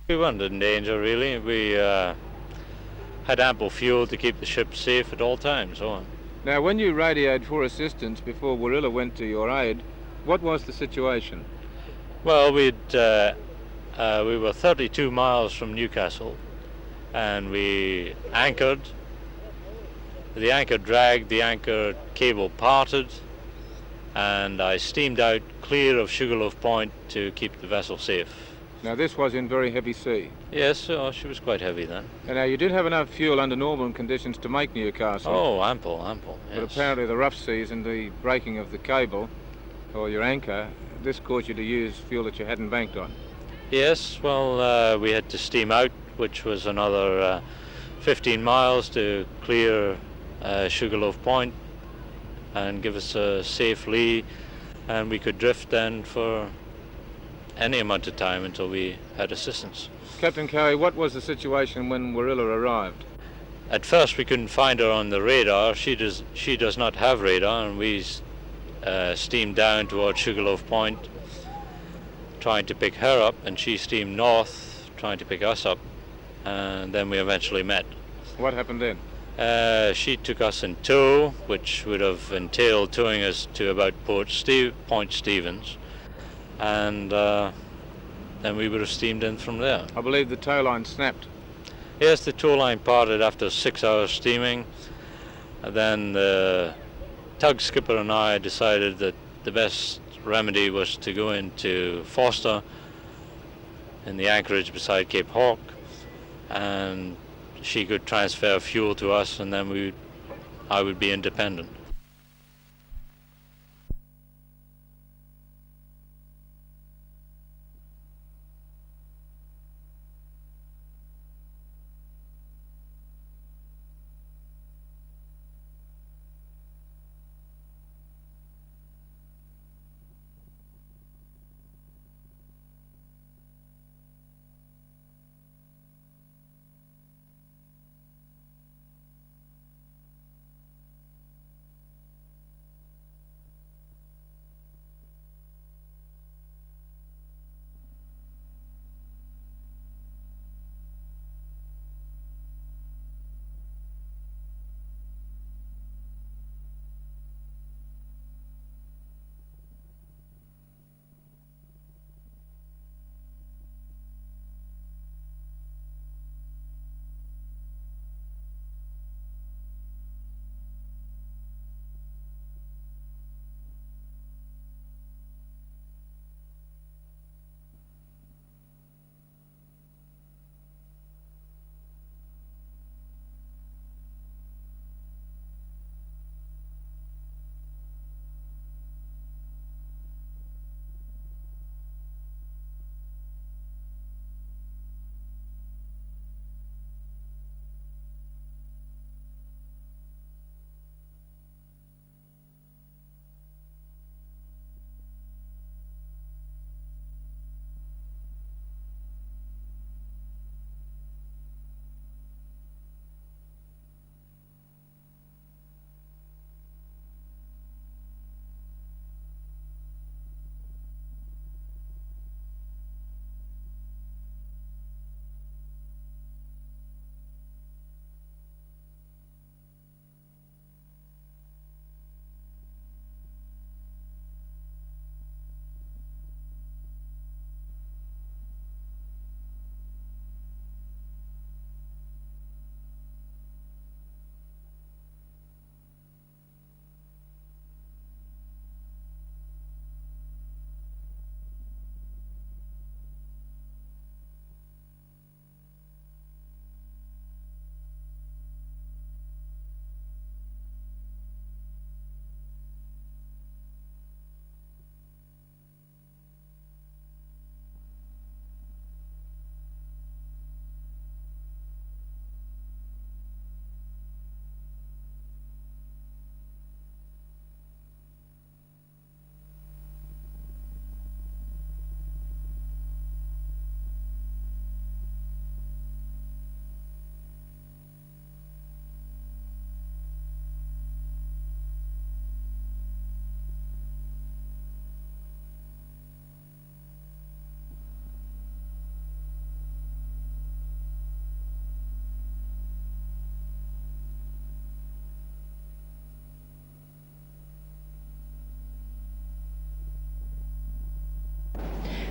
We weren't in danger really. We had ample fuel to keep the ship safe at all times. So. Now, when you radioed for assistance before Warilla went to your aid, what was the situation? Well, we were 32 miles from Newcastle, and we anchored. The anchor dragged, the anchor cable parted, and I steamed out clear of Sugarloaf Point to keep the vessel safe. Now, this was in very heavy sea. Yes, she was quite heavy then. And now, you did have enough fuel under normal conditions to make Newcastle. Oh, ample, yes. But apparently the rough seas and the breaking of the cable, or your anchor, this caused you to use fuel that you hadn't banked on. Yes, well, we had to steam out, which was another 15 miles to clear Sugarloaf Point and give us a safe lee, and we could drift then for any amount of time until we had assistance. Captain Cowie, what was the situation when Warilla arrived? At first we couldn't find her on the radar. She does not have radar, and we steamed down towards Sugarloaf Point trying to pick her up, and she steamed north trying to pick us up, and then we eventually met. What happened then? She took us in tow, which would have entailed towing us to about Point Stevens, and then we would have steamed in from there. I believe the tow line snapped. Yes, the tow line parted after 6 hours steaming, and then the tug skipper and I decided that the best remedy was to go into Forster in the anchorage beside Cape Hawke, and she could transfer fuel to us, and then I would be independent.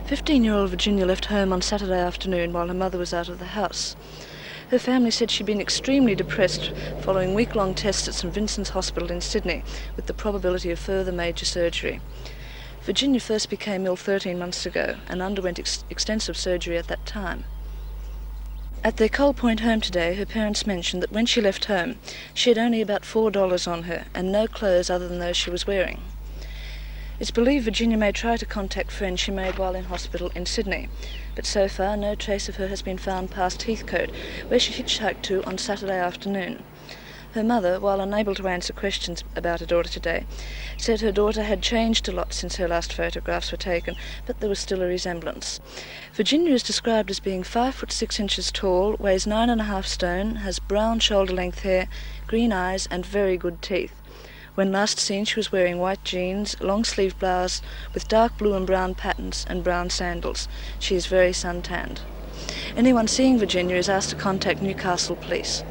15-year-old Virginia left home on Saturday afternoon while her mother was out of the house. Her family said she'd been extremely depressed following week-long tests at St Vincent's Hospital in Sydney, with the probability of further major surgery. Virginia first became ill 13 months ago and underwent extensive surgery at that time. At their Coal Point home today, her parents mentioned that when she left home, she had only about $4 on her and no clothes other than those she was wearing. It's believed Virginia may try to contact friends she made while in hospital in Sydney, but so far no trace of her has been found past Heathcote, where she hitchhiked to on Saturday afternoon. Her mother, while unable to answer questions about her daughter today, said her daughter had changed a lot since her last photographs were taken, but there was still a resemblance. Virginia is described as being 5 foot 6 inches tall, weighs 9.5 stone, has brown shoulder-length hair, green eyes and very good teeth. When last seen, she was wearing white jeans, long-sleeved blouse with dark blue and brown patterns and brown sandals. She is very sun-tanned. Anyone seeing Virginia is asked to contact Newcastle Police.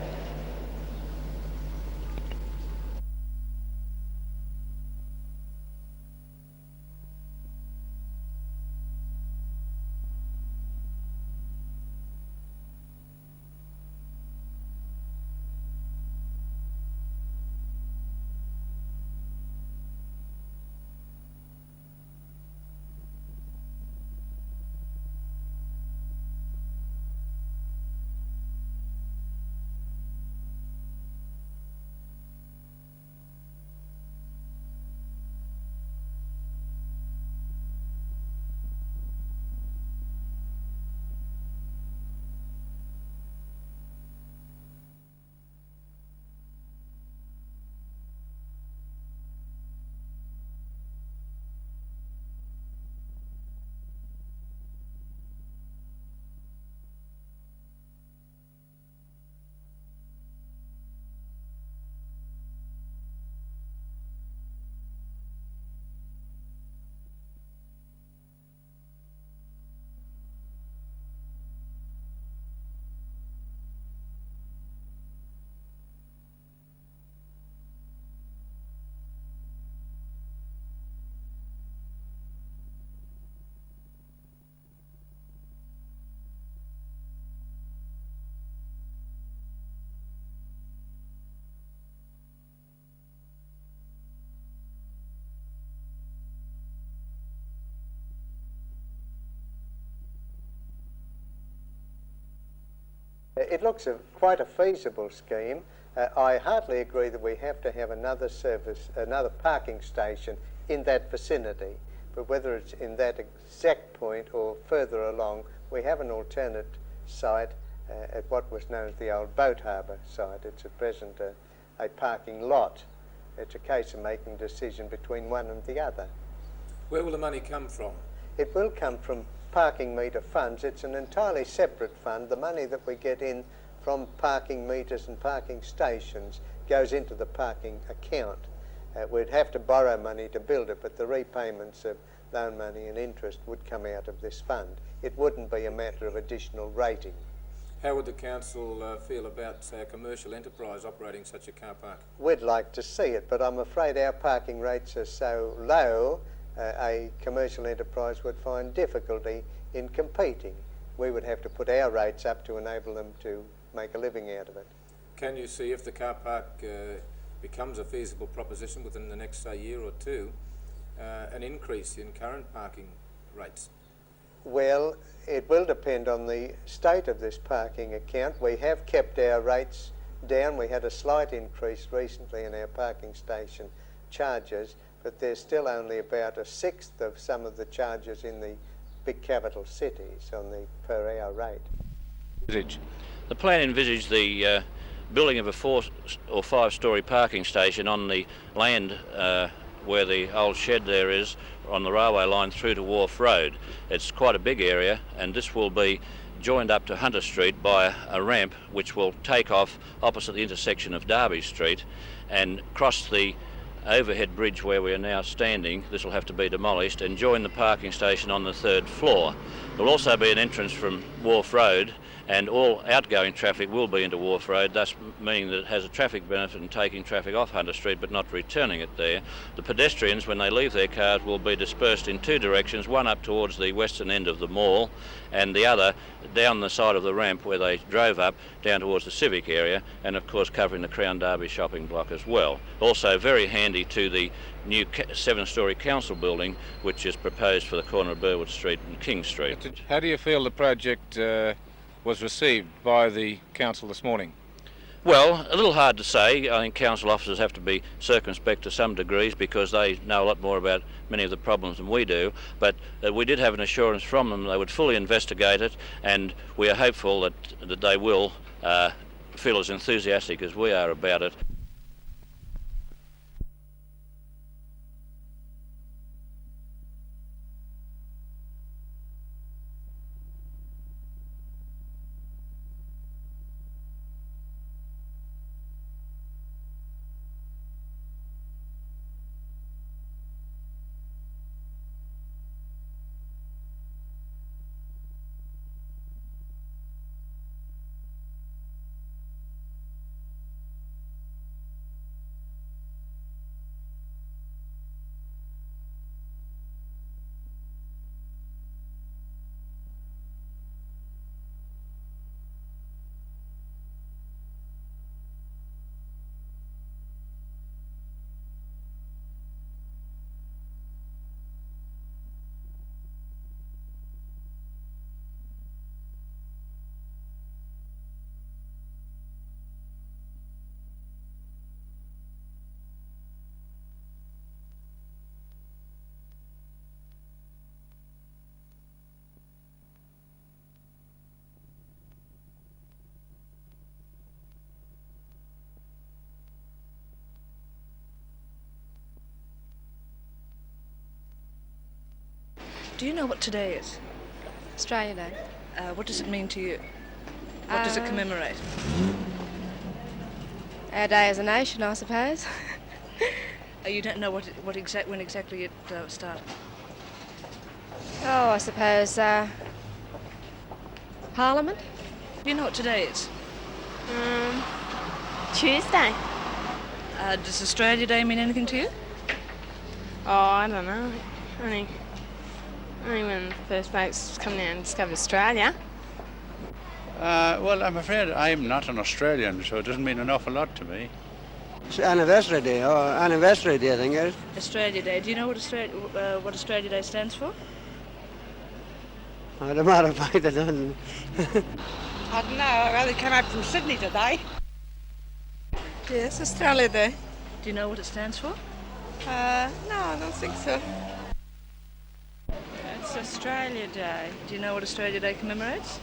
It looks quite a feasible scheme. I hardly agree that we have to have another parking station in that vicinity, but whether it's in that exact point or further along, we have an alternate site at what was known as the old boat harbour site. It's at present a parking lot. It's a case of making a decision between one and the other. Where will the money come from? It will come from parking meter funds. It's an entirely separate fund. The money that we get in from parking meters and parking stations goes into the parking account. We'd have to borrow money to build it, but the repayments of loan money and interest would come out of this fund. It wouldn't be a matter of additional rating. How would the council feel about, say, a commercial enterprise operating such a car park? We'd like to see it, but I'm afraid our parking rates are so low, a commercial enterprise would find difficulty in competing. We would have to put our rates up to enable them to make a living out of it. Can you see, if the car park becomes a feasible proposition within the next, say, year or two, an increase in current parking rates? Well, it will depend on the state of this parking account. We have kept our rates down. We had a slight increase recently in our parking station charges, but there's still only about a sixth of some of the charges in the big capital cities on the per hour rate. The plan envisaged the building of a 4 or 5 story parking station on the land where the old shed there is, on the railway line through to Wharf Road. It's quite a big area, and this will be joined up to Hunter Street by a ramp which will take off opposite the intersection of Derby Street and cross the overhead bridge where we are now standing. This will have to be demolished and join the parking station on the 3rd floor. There will also be an entrance from Wharf Road and all outgoing traffic will be into Wharf Road, thus meaning that it has a traffic benefit in taking traffic off Hunter Street but not returning it there. The pedestrians, when they leave their cars, will be dispersed in two directions, one up towards the western end of the mall and the other down the side of the ramp where they drove up down towards the civic area, and of course covering the Crown Derby shopping block as well. Also very handy to the new 7-storey council building which is proposed for the corner of Burwood Street and King Street. How do you feel the project was received by the council this morning? Well, a little hard to say. I think council officers have to be circumspect to some degrees because they know a lot more about many of the problems than we do, but we did have an assurance from them they would fully investigate it, and we are hopeful that they will feel as enthusiastic as we are about it. Do you know what today is? Australia Day. What does it mean to you? What does it commemorate? Our day as a nation, I suppose. You don't know when exactly it started? Oh, I suppose Parliament. Do you know what today is? Tuesday. Does Australia Day mean anything to you? Oh, I don't know. Only when the first blokes come down and discovered Australia. Well, I'm afraid I'm not an Australian, so it doesn't mean an awful lot to me. It's anniversary day, I think it is. Australia Day. Do you know what Australia Day stands for? As a matter of fact, I don't. I don't know, I only came out from Sydney today. Yes, Australia Day. Do you know what it stands for? No, I don't think so. It's Australia Day. Do you know what Australia Day commemorates?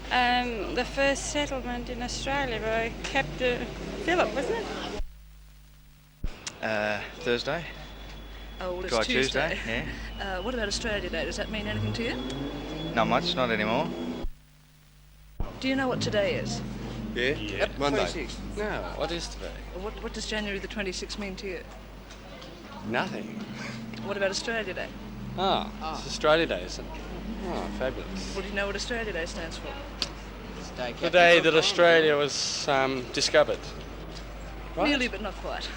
The first settlement in Australia by Captain Phillip, wasn't it? Thursday. Oh, well, it's Guy Tuesday. Tuesday, yeah. What about Australia Day? Does that mean anything to you? Not much, not anymore. Do you know what today is? Yeah? Yep, Monday. 26th. No, what is today? What does January the 26th mean to you? Nothing. What about Australia Day? It's Australia Day, isn't it? Oh, fabulous. What do you know what Australia Day stands for? The day that Australia was discovered. Right? Nearly, but not quite.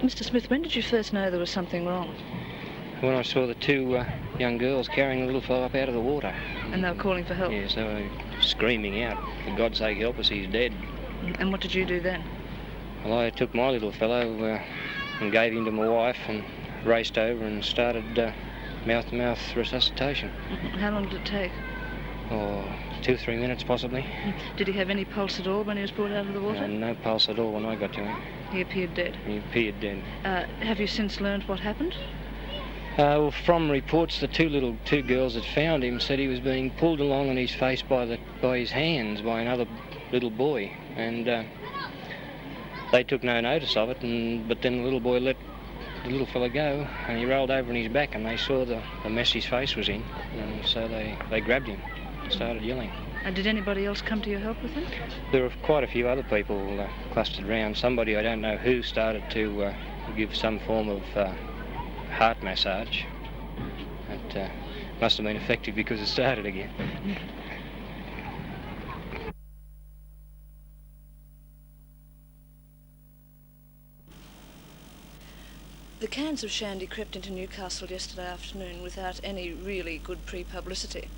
Mr. Smith, when did you first know there was something wrong? When I saw the two young girls carrying the little fellow up out of the water. And they were calling for help? Yes, they were screaming out, for God's sake help us, he's dead. And what did you do then? Well, I took my little fellow and gave him to my wife and raced over and started mouth-to-mouth resuscitation. How long did it take? Oh, 2 or 3 minutes possibly. Did he have any pulse at all when he was brought out of the water? No pulse at all when I got to him. He appeared dead? He appeared dead. Have you since learned what happened? Well, from reports, the two girls that found him said he was being pulled along on his face by his hands by another little boy, and they took no notice of it. But then the little boy let the little fella go, and he rolled over on his back, and they saw the mess his face was in, and so they grabbed him and started yelling. And did anybody else come to your help with him? There were quite a few other people clustered around. Somebody, I don't know who, started to give some form of heart massage. It must have been effective because it started again. The cans of shandy crept into Newcastle yesterday afternoon without any really good pre-publicity.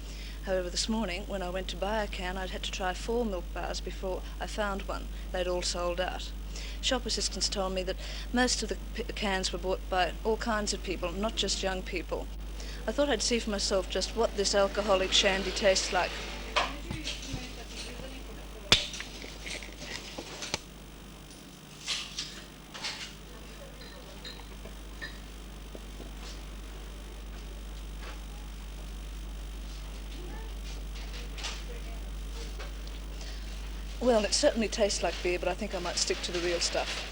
However, this morning, when I went to buy a can, I'd had to try 4 milk bars before I found one. They'd all sold out. Shop assistants told me that most of the cans were bought by all kinds of people, not just young people. I thought I'd see for myself just what this alcoholic shandy tastes like. Well, it certainly tastes like beer, but I think I might stick to the real stuff.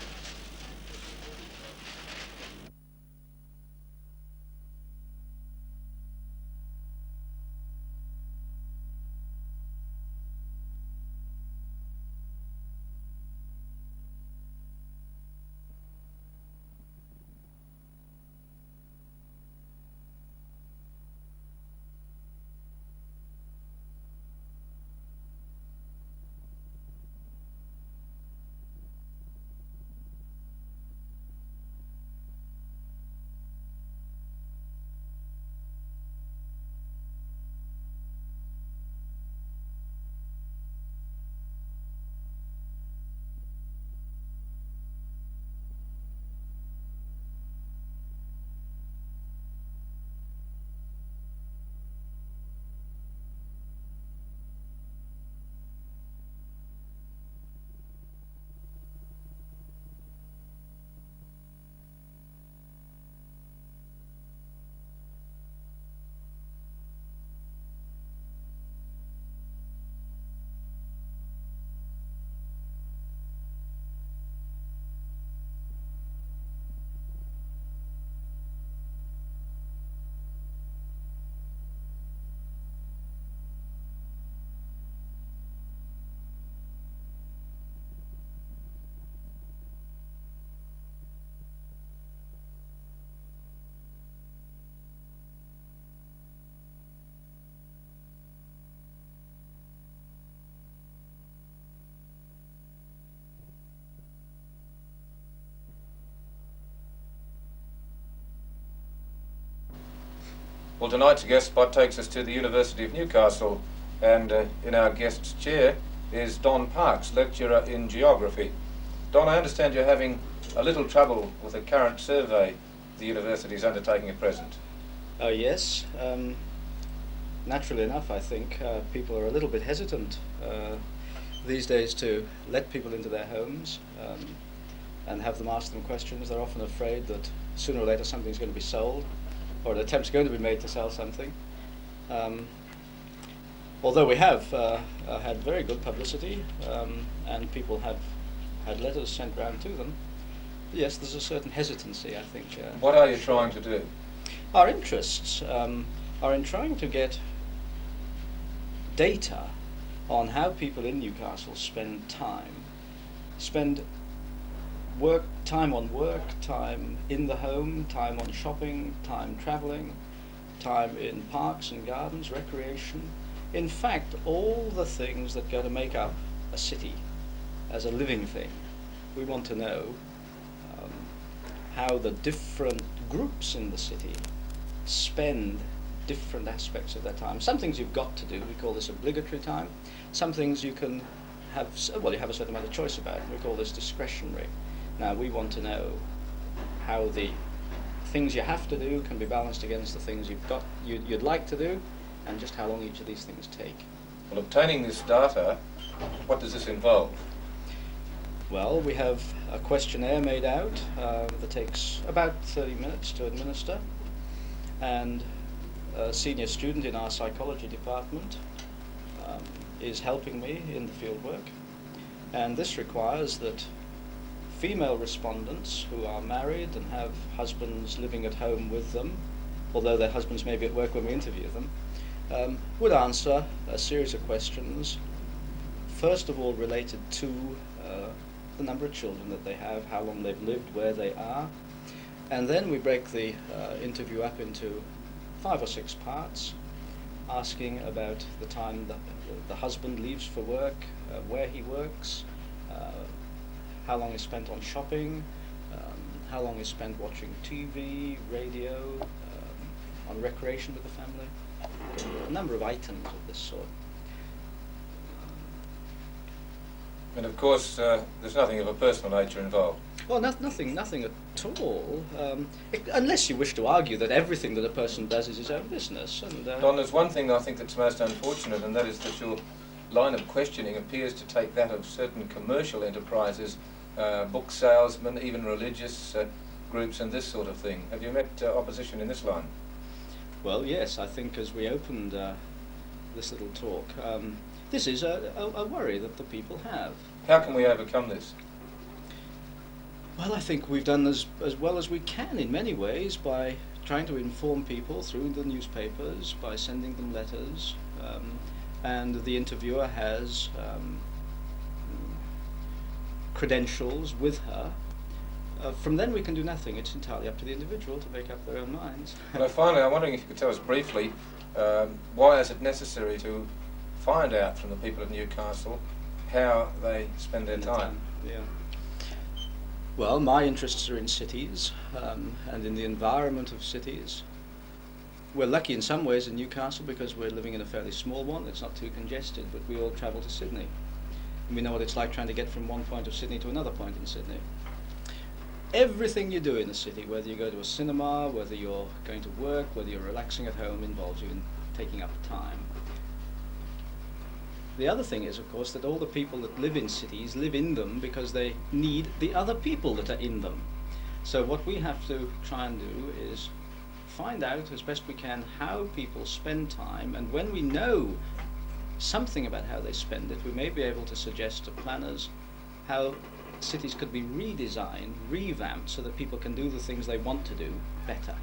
Well, tonight's guest spot takes us to the University of Newcastle, and in our guest's chair is Don Parks, lecturer in geography. Don, I understand you're having a little trouble with the current survey the university is undertaking at present. Oh yes, naturally enough I think people are a little bit hesitant these days to let people into their homes and have them ask them questions. They're often afraid that sooner or later something's going to be sold, or an attempt's going to be made to sell something. Although we have had very good publicity and people have had letters sent round to them, yes, there's a certain hesitancy, I think. What are you trying to do? Our interests are in trying to get data on how people in Newcastle spend time. Time on work, time in the home, time on shopping, time travelling, time in parks and gardens, recreation. In fact, all the things that go to make up a city as a living thing. We want to know how the different groups in the city spend different aspects of their time. Some things you've got to do, we call this obligatory time. Some things you can have, well, you have a certain amount of choice about, and we call this discretionary. Now, we want to know how the things you have to do can be balanced against the things you'd like to do, and just how long each of these things take. Well, obtaining this data, what does this involve? Well, we have a questionnaire made out that takes about 30 minutes to administer, and a senior student in our psychology department is helping me in the fieldwork, and this requires that female respondents who are married and have husbands living at home with them, although their husbands may be at work when we interview them, would answer a series of questions, first of all related to the number of children that they have, how long they've lived, where they are, and then we break the interview up into 5 or 6 parts, asking about the time that the husband leaves for work, where he works, how long is spent on shopping, how long is spent watching TV, radio, on recreation with the family, a number of items of this sort. And of course, there's nothing of a personal nature involved. Well, nothing at all, unless you wish to argue that everything that a person does is his own business. And Don, there's one thing I think that's most unfortunate, and that is that your line of questioning appears to take that of certain commercial enterprises, book salesmen, even religious groups and this sort of thing. Have you met opposition in this line? Well, yes, I think as we opened this little talk, this is a worry that the people have. How can we overcome this? Well, I think we've done as well as we can in many ways by trying to inform people through the newspapers, by sending them letters, and the interviewer has credentials with her. From then we can do nothing. It's entirely up to the individual to make up their own minds. Well, finally, I'm wondering if you could tell us briefly, why is it necessary to find out from the people of Newcastle how they spend their time? Yeah. Well, my interests are in cities and in the environment of cities. We're lucky in some ways in Newcastle because we're living in a fairly small one. It's not too congested, but we all travel to Sydney. And we know what it's like trying to get from one point of Sydney to another point in Sydney. Everything you do in the city, whether you go to a cinema, whether you're going to work, whether you're relaxing at home, involves you in taking up time. The other thing is, of course, that all the people that live in cities live in them because they need the other people that are in them. So what we have to try and do is find out as best we can how people spend time, and when we know something about how they spend it, we may be able to suggest to planners how cities could be redesigned, revamped, so that people can do the things they want to do better.